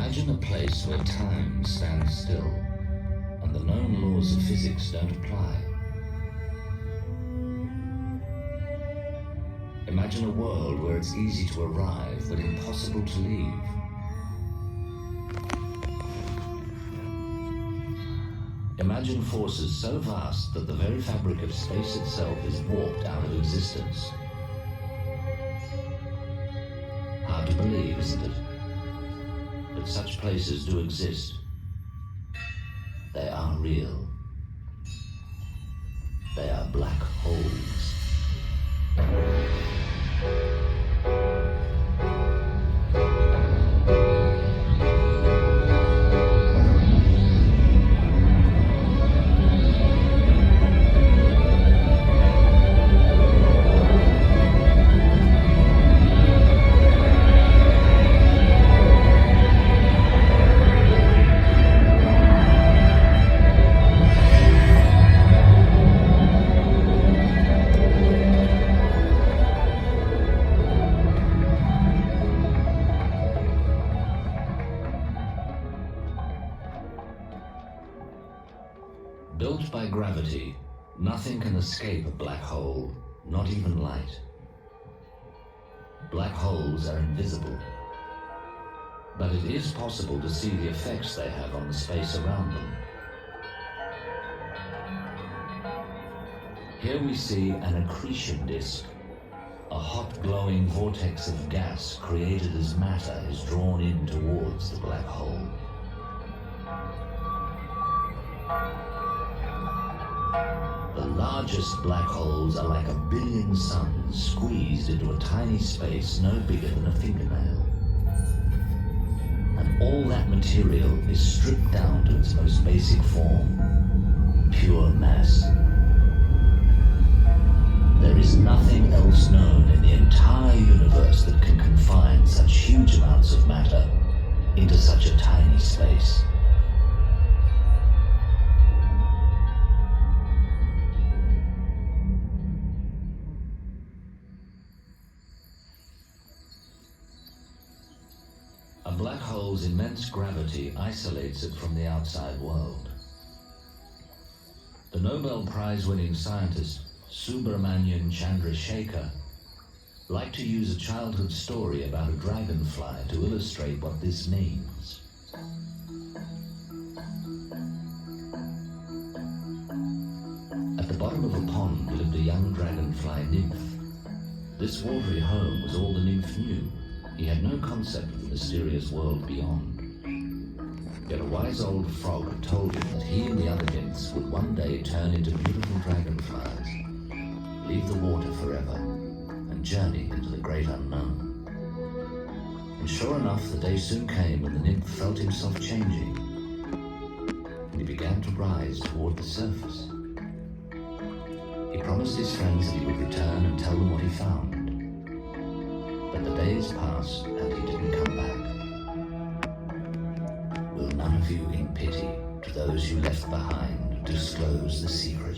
Imagine a place where time stands still and the known laws of physics don't apply. Imagine a world where it's easy to arrive but impossible to leave. Imagine forces so vast that the very fabric of space itself is warped out of existence. Hard to believe, isn't it? But such places do exist. They are real. They are black holes. Built by gravity, nothing can escape a black hole, not even light. Black holes are invisible, but it is possible to see the effects they have on the space around them. Here we see an accretion disk, a hot glowing vortex of gas created as matter is drawn in towards the black hole. The largest black holes are like 1 billion suns squeezed into a tiny space no bigger than a fingernail. And all that material is stripped down to its most basic form, pure mass. There is nothing else known in the entire universe that can confine such huge amounts of matter into such a tiny space. A black hole's immense gravity isolates it from the outside world. The Nobel Prize-winning scientist Subramanian Chandrasekhar liked to use a childhood story about a dragonfly to illustrate what this means. At the bottom of a pond lived a young dragonfly nymph. This watery home was all the nymph knew. He had no concept of the mysterious world beyond. Yet a wise old frog told him that he and the other nymphs would one day turn into beautiful dragonflies, leave the water forever, and journey into the great unknown. And sure enough, the day soon came when the nymph felt himself changing, and he began to rise toward the surface. He promised his friends that he would return and tell them what he found. But the days passed and he didn't come back. Will none of you, in pity to those you left behind, disclose the secret?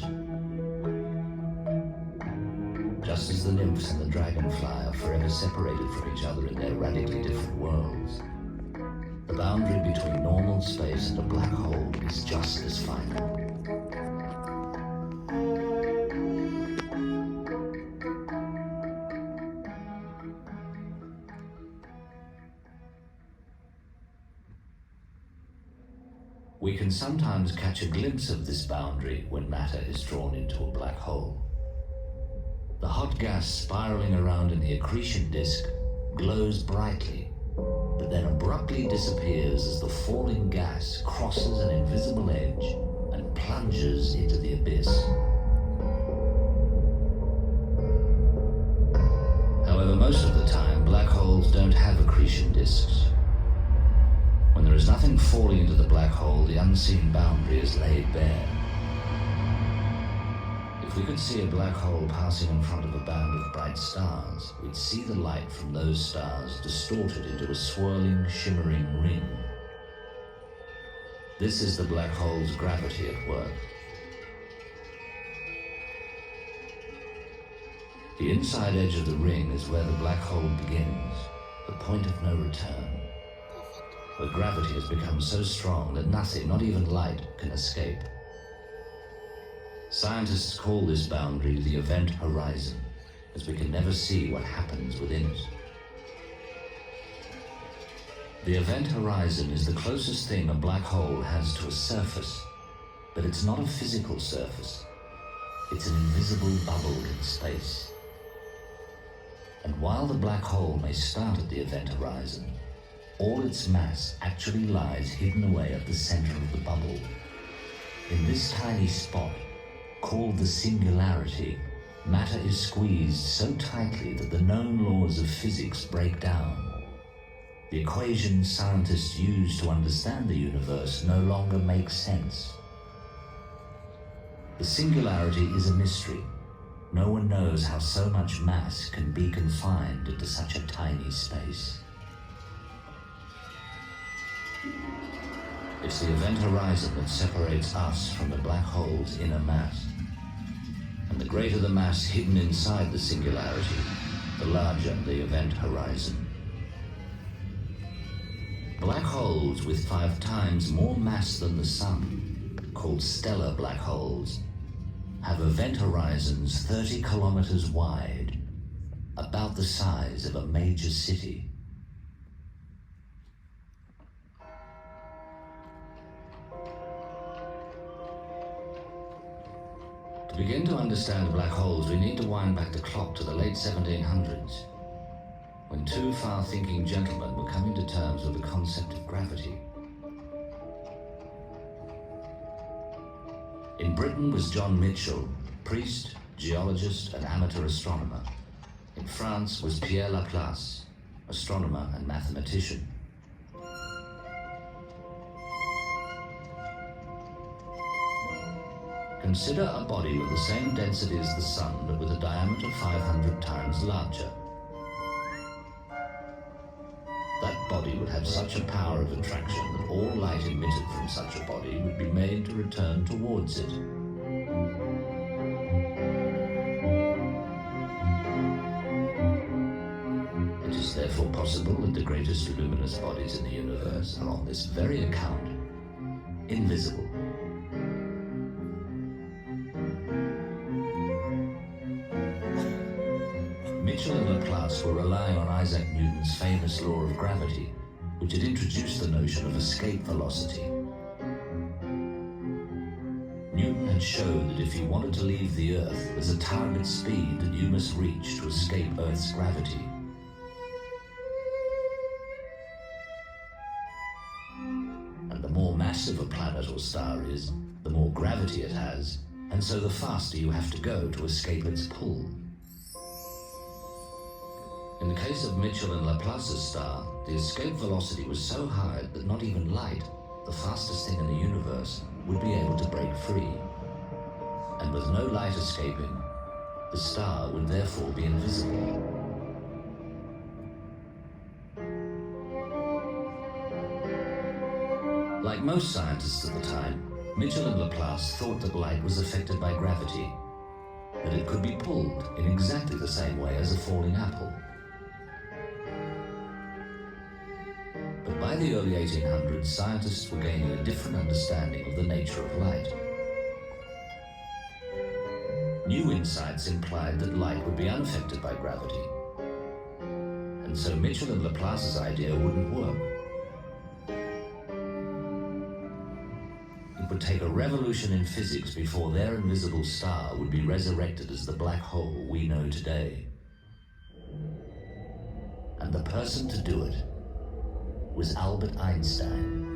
Just as the nymphs and the dragonfly are forever separated from each other in their radically different worlds, the boundary between normal space and a black hole is just as final. We can sometimes catch a glimpse of this boundary when matter is drawn into a black hole. The hot gas spiraling around in the accretion disk glows brightly, but then abruptly disappears as the falling gas crosses an invisible edge and plunges into the abyss. However, most of the time, black holes don't have accretion disks. When there is nothing falling into the black hole, the unseen boundary is laid bare. If we could see a black hole passing in front of a band of bright stars, we'd see the light from those stars distorted into a swirling, shimmering ring. This is the black hole's gravity at work. The inside edge of the ring is where the black hole begins, the point of no return. where gravity has become so strong that nothing, not even light, can escape. Scientists call this boundary the event horizon, as we can never see what happens within it. The event horizon is the closest thing a black hole has to a surface, but it's not a physical surface. It's an invisible bubble in space. And while the black hole may start at the event horizon, all its mass actually lies hidden away at the center of the bubble. In this tiny spot, called the singularity, matter is squeezed so tightly that the known laws of physics break down. The equations scientists use to understand the universe no longer make sense. The singularity is a mystery. No one knows how so much mass can be confined into such a tiny space. It's the event horizon that separates us from the black hole's inner mass. And the greater the mass hidden inside the singularity, the larger the event horizon. Black holes with 5 times more mass than the Sun, called stellar black holes, have event horizons 30 kilometers wide, about the size of a major city. To begin to understand black holes, we need to wind back the clock to the late 1700s, when 2 far-thinking gentlemen were coming to terms with the concept of gravity. In Britain was John Michell, priest, geologist, and amateur astronomer. In France was Pierre Laplace, astronomer and mathematician. Consider a body with the same density as the Sun, but with a diameter 500 times larger. That body would have such a power of attraction that all light emitted from such a body would be made to return towards it. It is therefore possible that the greatest luminous bodies in the universe are on this very account invisible. Michell and Laplace were relying on Isaac Newton's famous law of gravity, which had introduced the notion of escape velocity. Newton had showed that if you wanted to leave the Earth, there's a target speed that you must reach to escape Earth's gravity. And the more massive a planet or star is, the more gravity it has, and so the faster you have to go to escape its pull. In the case of Michell and Laplace's star, the escape velocity was so high that not even light, the fastest thing in the universe, would be able to break free. And with no light escaping, the star would therefore be invisible. Like most scientists at the time, Michell and Laplace thought that light was affected by gravity, that it could be pulled in exactly the same way as a falling apple. But by the early 1800s, scientists were gaining a different understanding of the nature of light. New insights implied that light would be unaffected by gravity. And so Michell and Laplace's idea wouldn't work. It would take a revolution in physics before their invisible star would be resurrected as the black hole we know today. And the person to do it was Albert Einstein.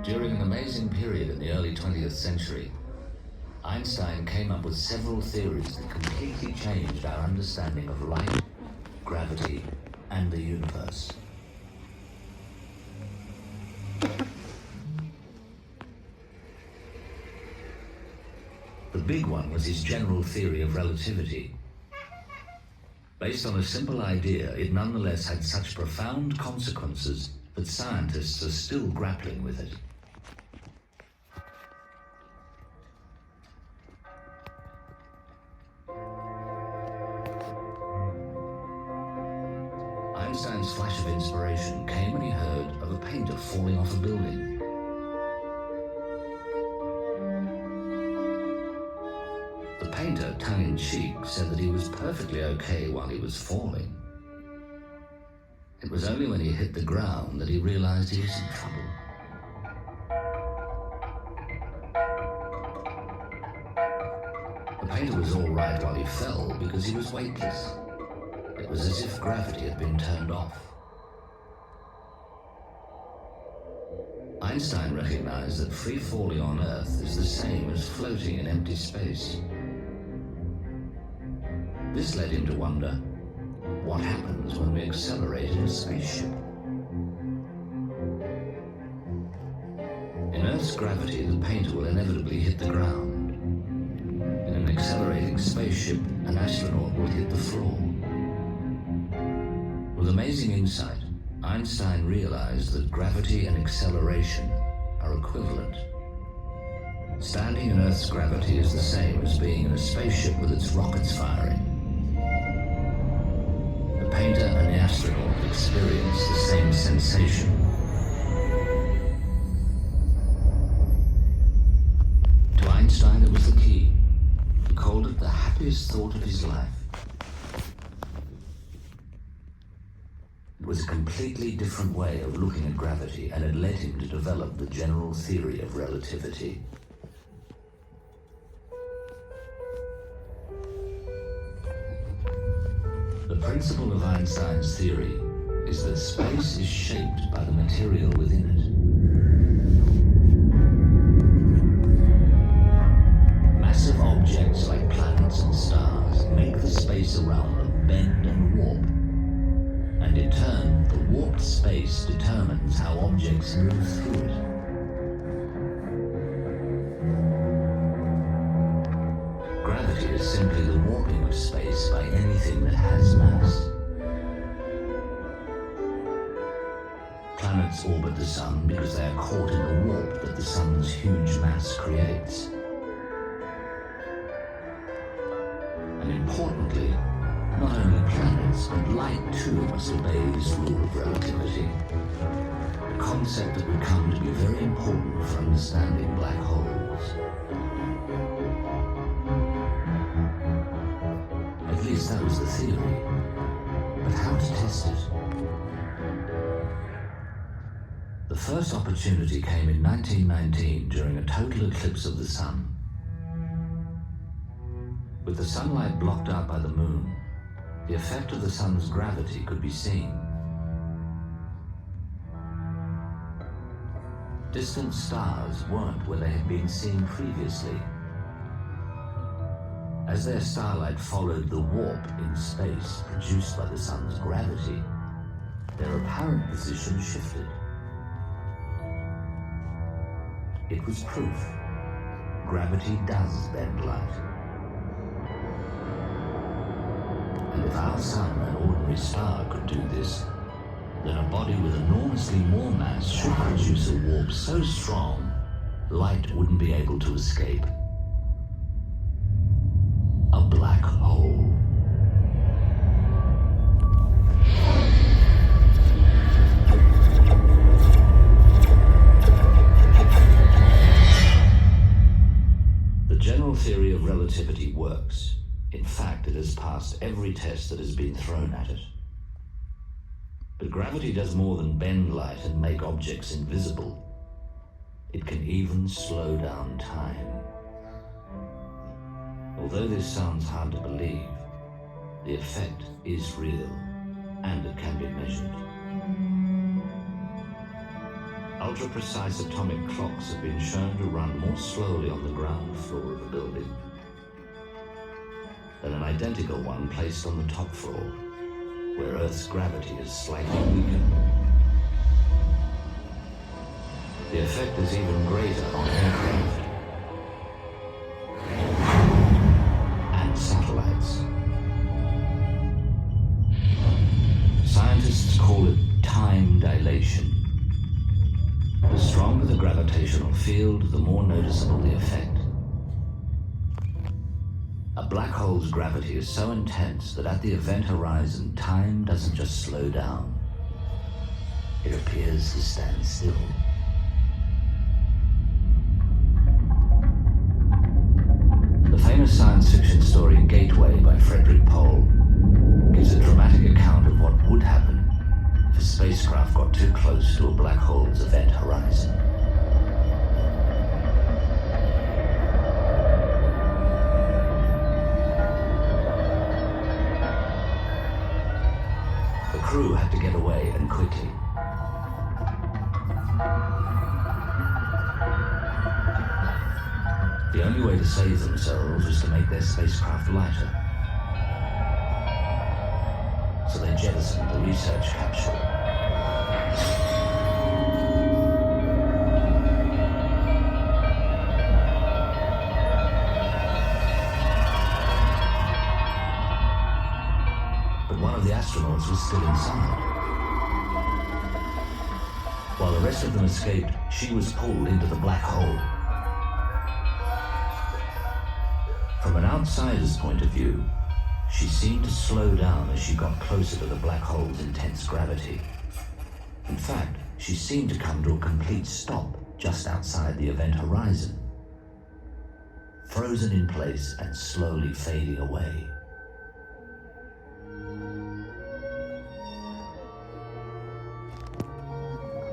During an amazing period in the early 20th century, Einstein came up with several theories that completely changed our understanding of light, gravity, and the universe. The big one was his general theory of relativity. Based on a simple idea, it nonetheless had such profound consequences that scientists are still grappling with it. Einstein's flash of inspiration came when he heard of a painter falling off a building. The painter, tongue-in-cheek, said that he was perfectly okay while he was falling. It was only when he hit the ground that he realized he was in trouble. The painter was all right while he fell because he was weightless. It was as if gravity had been turned off. Einstein recognized that free falling on Earth is the same as floating in empty space. This led him to wonder, what happens when we accelerate in a spaceship? In Earth's gravity, the painter will inevitably hit the ground. In an accelerating spaceship, an astronaut will hit the floor. With amazing insight, Einstein realized that gravity and acceleration are equivalent. Standing in Earth's gravity is the same as being in a spaceship with its rockets firing. The painter and the astronaut experience the same sensation. To Einstein, it was the key. He called it the happiest thought of his life. It was a completely different way of looking at gravity, and it led him to develop the general theory of relativity. The principle of Einstein's theory is that space is shaped by the material within it. Massive objects like planets and stars make the space around them bend and warp. And in turn, the warped space determines how objects move through it. Gravity is simply the warping of space by anything that has mass. Planets orbit the sun because they are caught in the warp that the sun's huge mass creates. And importantly, not only planets, but light too must obey this rule of relativity. A concept that would come to be very important for understanding black holes. At least that was the theory. But how to test it? The first opportunity came in 1919 during a total eclipse of the sun. With the sunlight blocked out by the moon, the effect of the sun's gravity could be seen. Distant stars weren't where they had been seen previously. As their starlight followed the warp in space produced by the sun's gravity, their apparent position shifted. It was proof. Gravity does bend light. And if our sun, an ordinary star, could do this, then a body with enormously more mass should produce a warp so strong, light wouldn't be able to escape. A black hole. The general theory of relativity works. In fact, it has passed every test that has been thrown at it. But gravity does more than bend light and make objects invisible. It can even slow down time. Although this sounds hard to believe, the effect is real, and it can be measured. Ultra-precise atomic clocks have been shown to run more slowly on the ground floor of a building than an identical one placed on the top floor, where Earth's gravity is slightly weaker. The effect is even greater on aircraft and satellites. Scientists call it time dilation. The stronger the gravitational field, the more noticeable the effect. A black hole's gravity is so intense that at the event horizon, time doesn't just slow down. It appears to stand still. The famous science fiction story Gateway by Frederick Pohl gives a dramatic account of what would happen if a spacecraft got too close to a black hole's event horizon. The crew had to get away, and quickly. The only way to save themselves was to make their spacecraft lighter. So they jettisoned the research capsule. But one of the astronauts was still inside. While the rest of them escaped, she was pulled into the black hole. From an outsider's point of view, she seemed to slow down as she got closer to the black hole's intense gravity. In fact, she seemed to come to a complete stop just outside the event horizon, frozen in place and slowly fading away.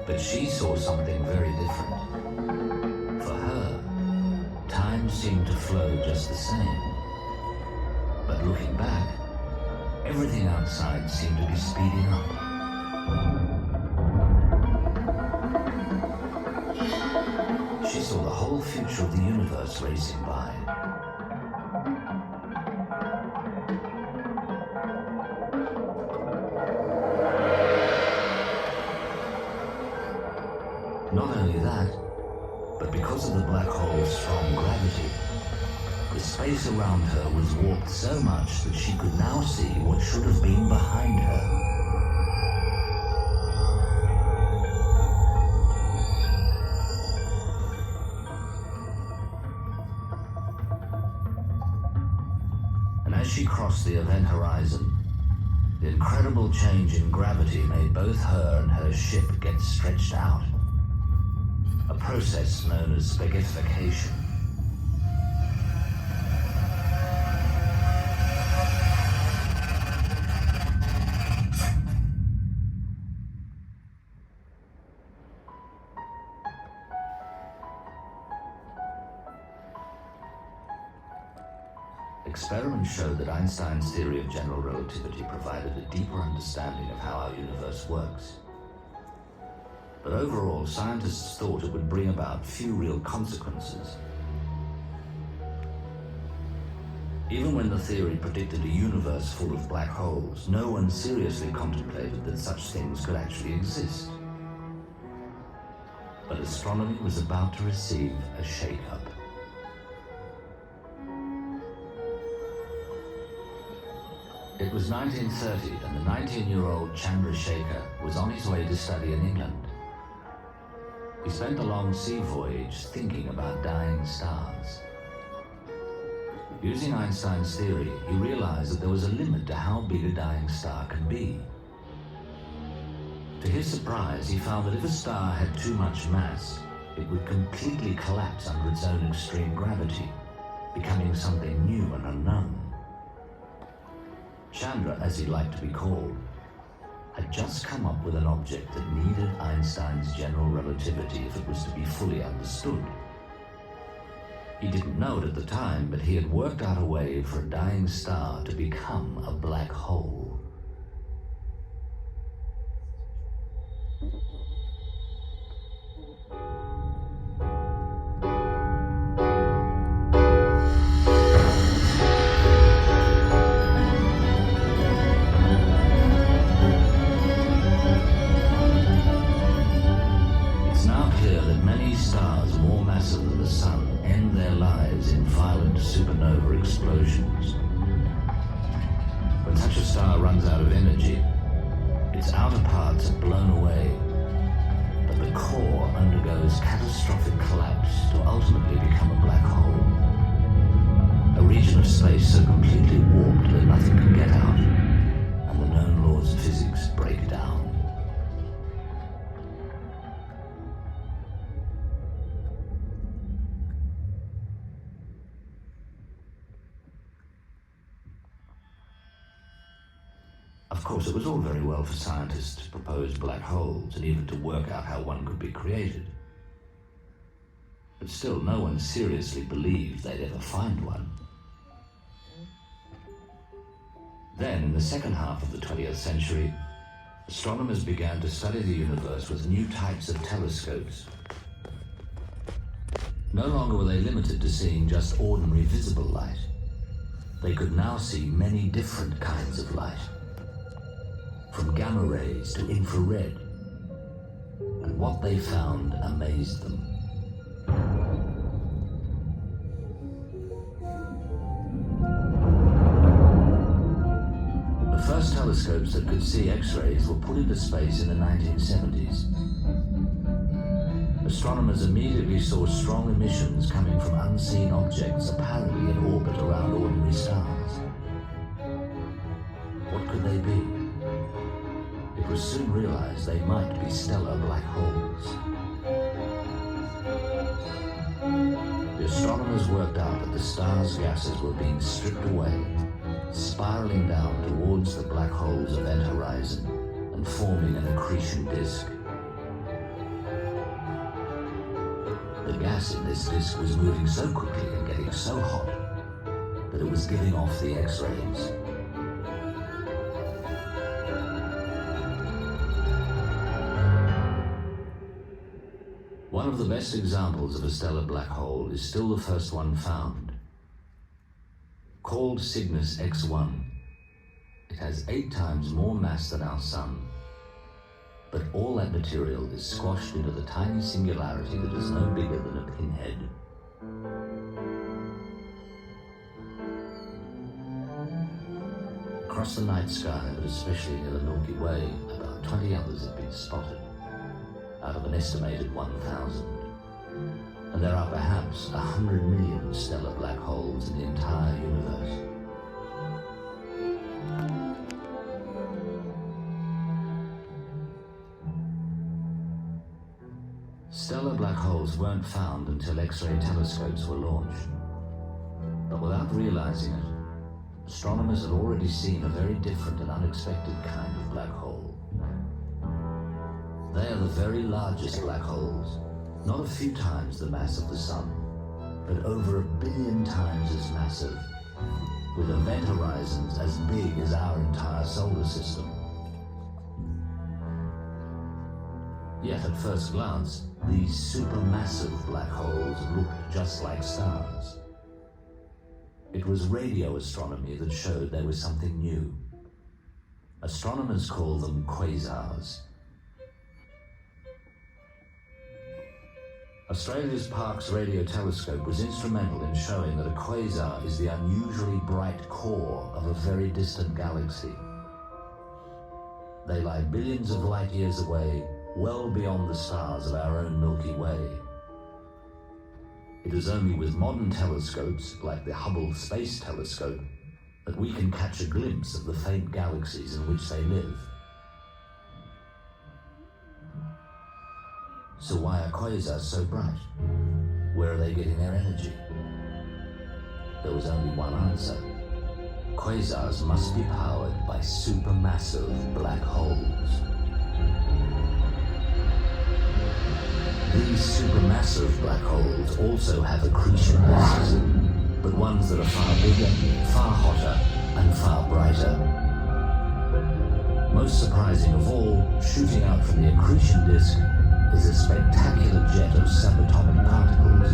But she saw something very different. For her, time seemed to flow just the same. But looking back, everything outside seemed to be speeding up. She saw the whole future of the universe racing by. Not only that, but because of the black hole's strong gravity, the space around her was warped so much that she could now see what should have been behind her. And as she crossed the event horizon, the incredible change in gravity made both her and her ship get stretched out. A process known as spaghettification. Experiments showed that Einstein's theory of general relativity provided a deeper understanding of how our universe works. But overall, scientists thought it would bring about few real consequences. Even when the theory predicted a universe full of black holes, no one seriously contemplated that such things could actually exist. But astronomy was about to receive a shake-up. It was 1930, and the 19-year-old Chandrasekhar was on his way to study in England. He spent a long sea voyage thinking about dying stars. Using Einstein's theory, he realized that there was a limit to how big a dying star can be. To his surprise, he found that if a star had too much mass, it would completely collapse under its own extreme gravity, becoming something new and unknown. Chandra, as he liked to be called, had just come up with an object that needed Einstein's general relativity if it was to be fully understood. He didn't know it at the time, but he had worked out a way for a dying star to become a black hole. Supernova explosions. When such a star runs out of energy, its outer parts are blown away, but the core undergoes catastrophic collapse to ultimately become a black hole. A region of space so completely warped that nothing can get out, and the known laws of physics break down. Of course, it was all very well for scientists to propose black holes and even to work out how one could be created. But still, no one seriously believed they'd ever find one. Then, in the second half of the 20th century, astronomers began to study the universe with new types of telescopes. No longer were they limited to seeing just ordinary visible light. They could now see many different kinds of light, from gamma rays to infrared, and what they found amazed them. The first telescopes that could see X-rays were put into space in the 1970s. Astronomers immediately saw strong emissions coming from unseen objects apparently in orbit around ordinary stars. What could they be? It was soon realized they might be stellar black holes. The astronomers worked out that the star's gases were being stripped away, spiraling down towards the black hole's event horizon and forming an accretion disk. The gas in this disk was moving so quickly and getting so hot that it was giving off the X-rays. One of the best examples of a stellar black hole is still the first one found. Called Cygnus X1, it has 8 times more mass than our Sun, but all that material is squashed into the tiny singularity that is no bigger than a pinhead. Across the night sky, but especially near the Milky Way, about 20 others have been spotted, out of an estimated 1,000. And there are perhaps 100 million stellar black holes in the entire universe. Stellar black holes weren't found until X-ray telescopes were launched. But without realizing it, astronomers had already seen a very different and unexpected kind of black hole. They are the very largest black holes, not a few times the mass of the Sun, but over 1 billion times as massive, with event horizons as big as our entire solar system. Yet at first glance, these supermassive black holes looked just like stars. It was radio astronomy that showed there was something new. Astronomers call them quasars. Australia's Parkes radio telescope was instrumental in showing that a quasar is the unusually bright core of a very distant galaxy. They lie billions of light years away, well beyond the stars of our own Milky Way. It is only with modern telescopes, like the Hubble Space Telescope, that we can catch a glimpse of the faint galaxies in which they live. So why are quasars so bright? Where are they getting their energy? There was only one answer. Quasars must be powered by supermassive black holes. These supermassive black holes also have accretion disks, but ones that are far bigger, far hotter, and far brighter. Most surprising of all, shooting out from the accretion disk is a spectacular jet of subatomic particles.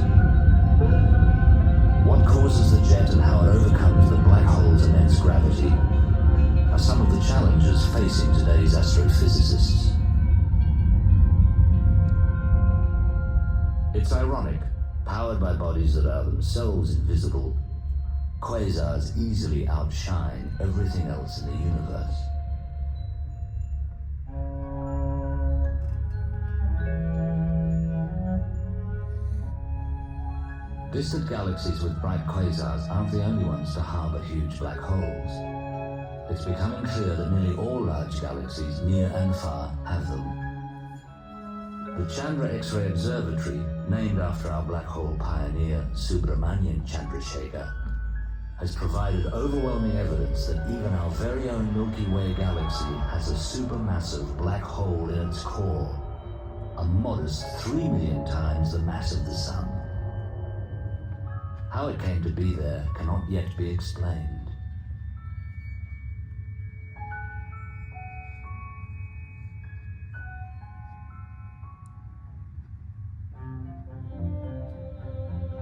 What causes the jet and how it overcomes the black hole's immense gravity are some of the challenges facing today's astrophysicists. It's ironic, powered by bodies that are themselves invisible, quasars easily outshine everything else in the universe. Distant galaxies with bright quasars aren't the only ones to harbour huge black holes. It's becoming clear that nearly all large galaxies, near and far, have them. The Chandra X-ray Observatory, named after our black hole pioneer, Subrahmanyan Chandrasekhar, has provided overwhelming evidence that even our very own Milky Way galaxy has a supermassive black hole in its core, a modest 3 million times the mass of the Sun. How it came to be there cannot yet be explained.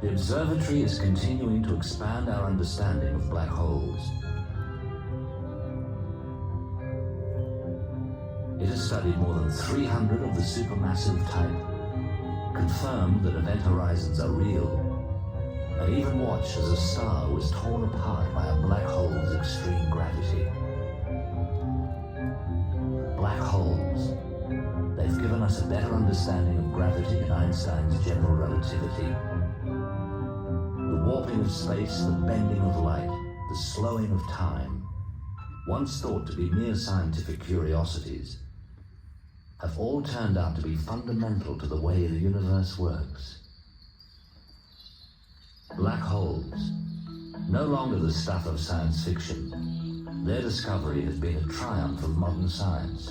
The observatory is continuing to expand our understanding of black holes. It has studied more than 300 of the supermassive type, confirmed that event horizons are real, and even watched as a star was torn apart by a black hole's extreme gravity. Black holes. They've given us a better understanding of gravity and Einstein's general relativity. The warping of space, the bending of light, the slowing of time, once thought to be mere scientific curiosities, have all turned out to be fundamental to the way the universe works. Black holes, no longer the stuff of science fiction, their discovery has been a triumph of modern science.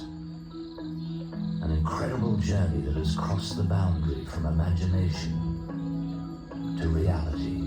An incredible journey that has crossed the boundary from imagination to reality.